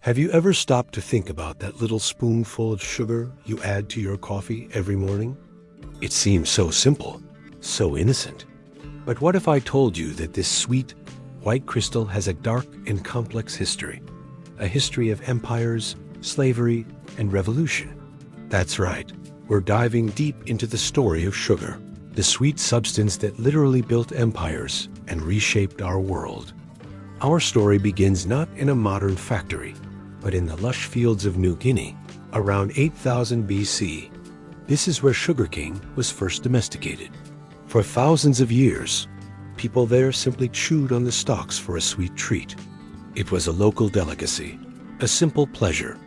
Have you ever stopped to think about that little spoonful of sugar you add to your coffee every morning? It seems so simple, so innocent. But what if I told you that this sweet, white crystal has a dark and complex history? A history of empires, slavery, and revolution. That's right. We're diving deep into the story of sugar, the sweet substance that literally built empires and reshaped our world. Our story begins not in a modern factory, but in the lush fields of New Guinea, around 8000 BC. This is where sugarcane was first domesticated. For thousands of years, people there simply chewed on the stalks for a sweet treat. It was a local delicacy, a simple pleasure.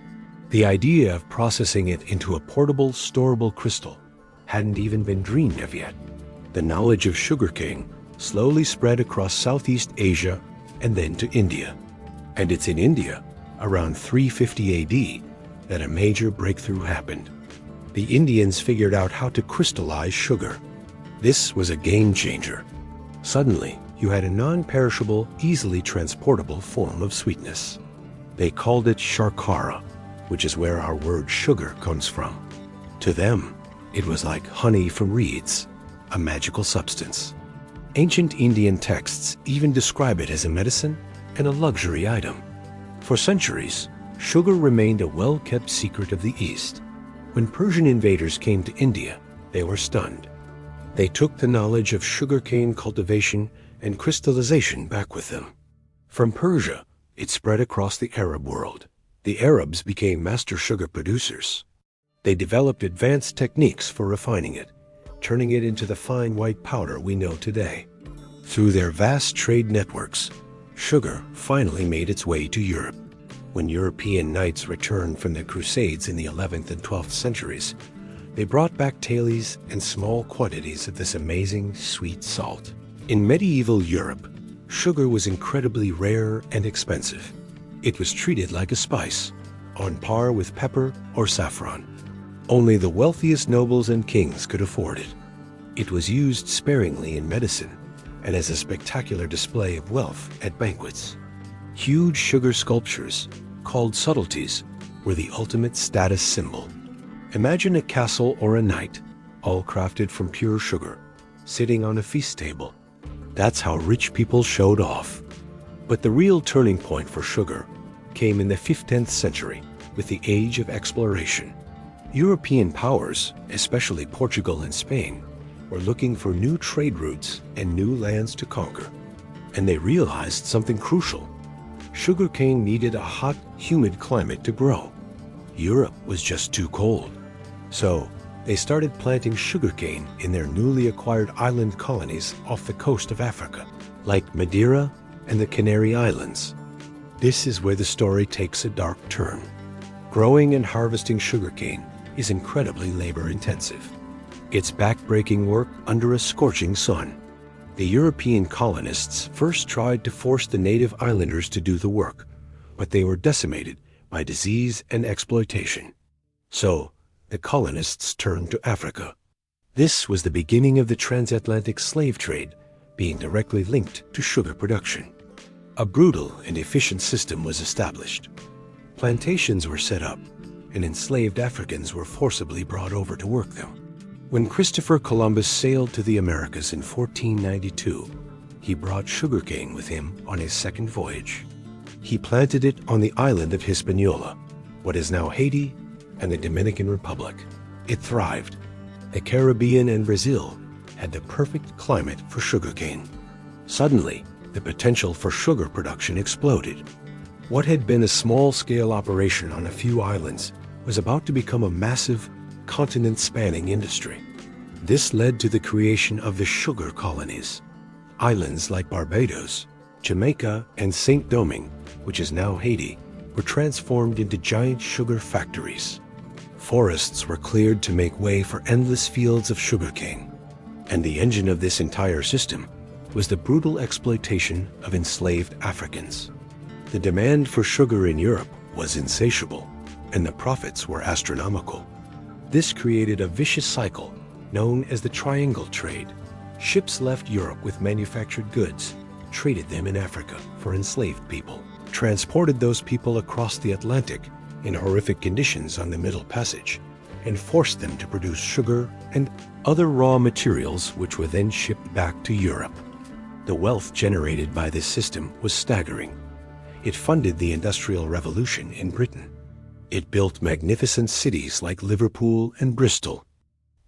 The idea of processing it into a portable, storable crystal hadn't even been dreamed of yet. The knowledge of sugarcane slowly spread across Southeast Asia and then to India. And it's in India, around 350 AD, that a major breakthrough happened. The Indians figured out how to crystallize sugar. This was a game changer. Suddenly, you had a non-perishable, easily transportable form of sweetness. They called it sharkara, which is where our word sugar comes from. To them, it was like honey from reeds, a magical substance. Ancient Indian texts even describe it as a medicine and a luxury item. For centuries, sugar remained a well-kept secret of the East. When Persian invaders came to India, they were stunned. They took the knowledge of sugarcane cultivation and crystallization back with them. From Persia, it spread across the Arab world. The Arabs became master sugar producers. They developed advanced techniques for refining it, turning it into the fine white powder we know today. Through their vast trade networks, sugar finally made its way to Europe. When European knights returned from the Crusades in the 11th and 12th centuries, they brought back tailies and small quantities of this amazing sweet salt. In medieval Europe, sugar was incredibly rare and expensive. It was treated like a spice, on par with pepper or saffron. Only the wealthiest nobles and kings could afford it. It was used sparingly in medicine and as a spectacular display of wealth at banquets. Huge sugar sculptures, called subtleties, were the ultimate status symbol. Imagine a castle or a knight, all crafted from pure sugar, sitting on a feast table. That's how rich people showed off. But the real turning point for sugar came in the 15th century with the Age of Exploration. European powers, especially Portugal and Spain, were looking for new trade routes and new lands to conquer. And they realized something crucial. Sugarcane needed a hot, humid climate to grow. Europe was just too cold. So, they started planting sugarcane in their newly acquired island colonies off the coast of Africa, like Madeira and the Canary Islands. This is where the story takes a dark turn. Growing and harvesting sugarcane is incredibly labor-intensive. It's back-breaking work under a scorching sun. The European colonists first tried to force the native islanders to do the work, but they were decimated by disease and exploitation. So, the colonists turned to Africa. This was the beginning of the transatlantic slave trade, being directly linked to sugar production. A brutal and efficient system was established. Plantations were set up, and enslaved Africans were forcibly brought over to work them. When Christopher Columbus sailed to the Americas in 1492, he brought sugarcane with him on his second voyage. He planted it on the island of Hispaniola, what is now Haiti and the Dominican Republic. It thrived. The Caribbean and Brazil had the perfect climate for sugarcane. Suddenly, the potential for sugar production exploded. What had been a small-scale operation on a few islands was about to become a massive, continent-spanning industry. This led to the creation of the sugar colonies. Islands like Barbados, Jamaica, and Saint-Domingue, which is now Haiti, were transformed into giant sugar factories. Forests were cleared to make way for endless fields of sugarcane. And the engine of this entire system was the brutal exploitation of enslaved Africans. The demand for sugar in Europe was insatiable, and the profits were astronomical. This created a vicious cycle known as the triangle trade. Ships left Europe with manufactured goods, traded them in Africa for enslaved people, transported those people across the Atlantic in horrific conditions on the Middle Passage and forced them to produce sugar and other raw materials which were then shipped back to Europe. The wealth generated by this system was staggering. It funded the Industrial Revolution in Britain. It built magnificent cities like Liverpool and Bristol.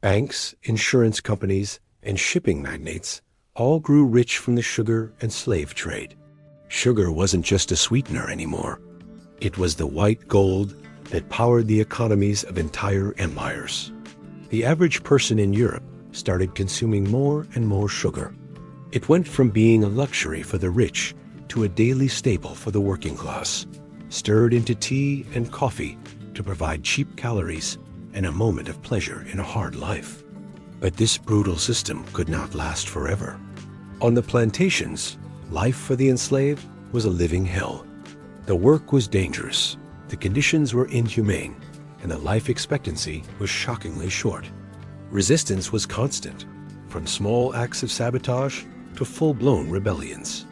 Banks, insurance companies, and shipping magnates all grew rich from the sugar and slave trade. Sugar wasn't just a sweetener anymore. It was the white gold that powered the economies of entire empires. The average person in Europe started consuming more and more sugar. It went from being a luxury for the rich to a daily staple for the working class, stirred into tea and coffee to provide cheap calories and a moment of pleasure in a hard life. But this brutal system could not last forever. On the plantations, life for the enslaved was a living hell. The work was dangerous, the conditions were inhumane, and the life expectancy was shockingly short. Resistance was constant, from small acts of sabotage to full-blown rebellions.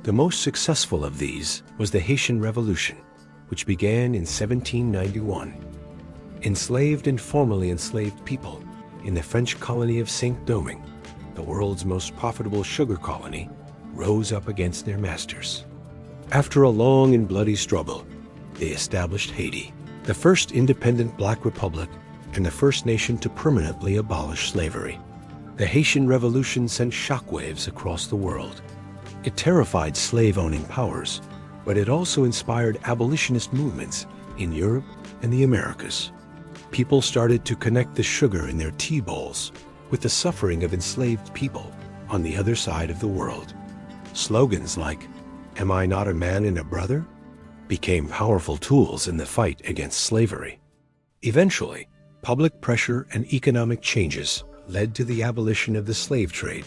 The most successful of these was the Haitian Revolution, which began in 1791. Enslaved and formerly enslaved people in the French colony of Saint-Domingue, the world's most profitable sugar colony, rose up against their masters. After a long and bloody struggle, they established Haiti, the first independent black republic and the first nation to permanently abolish slavery. The Haitian Revolution sent shockwaves across the world. It terrified slave-owning powers, but it also inspired abolitionist movements in Europe and the Americas. People started to connect the sugar in their tea bowls with the suffering of enslaved people on the other side of the world. Slogans like, "Am I not a man and a brother?" became powerful tools in the fight against slavery. Eventually, public pressure and economic changes led to the abolition of the slave trade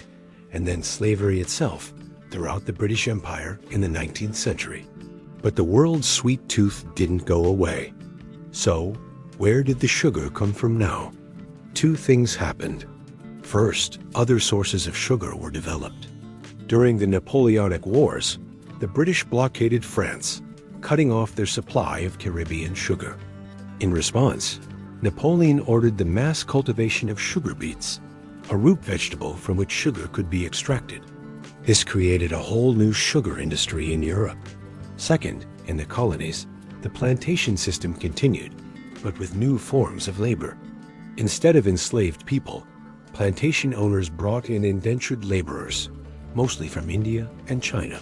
and then slavery itself throughout the British Empire in the 19th century. But the world's sweet tooth didn't go away. So, where did the sugar come from now? Two things happened. First, other sources of sugar were developed. During the Napoleonic Wars, the British blockaded France, cutting off their supply of Caribbean sugar. In response, Napoleon ordered the mass cultivation of sugar beets, a root vegetable from which sugar could be extracted. This created a whole new sugar industry in Europe. Second, in the colonies, the plantation system continued, but with new forms of labor. Instead of enslaved people, plantation owners brought in indentured laborers, mostly from India and China.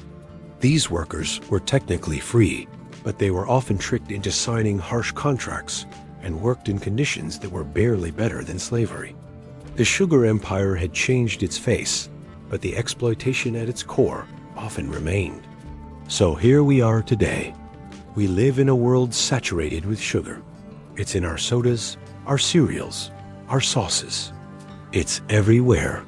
These workers were technically free, but they were often tricked into signing harsh contracts and worked in conditions that were barely better than slavery. The sugar empire had changed its face, but the exploitation at its core often remained. So here we are today. We live in a world saturated with sugar. It's in our sodas, our cereals, our sauces. It's everywhere.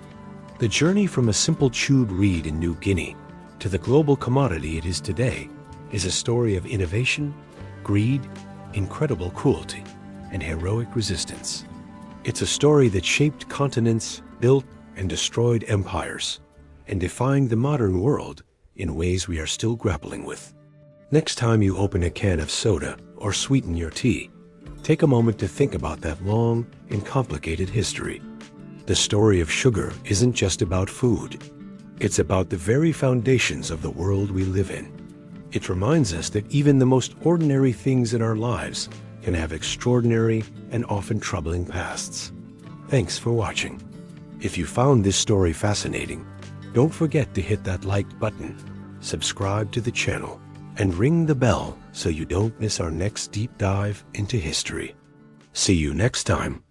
The journey from a simple chewed reed in New Guinea to the global commodity it is today is a story of innovation, greed, incredible cruelty, and heroic resistance. It's a story that shaped continents, built and destroyed empires, and defined the modern world in ways we are still grappling with. Next time you open a can of soda or sweeten your tea, take a moment to think about that long and complicated history. The story of sugar isn't just about food. It's about the very foundations of the world we live in. It reminds us that even the most ordinary things in our lives can have extraordinary and often troubling pasts. Thanks for watching. If you found this story fascinating, don't forget to hit that like button, subscribe to the channel, and ring the bell so you don't miss our next deep dive into history. See you next time.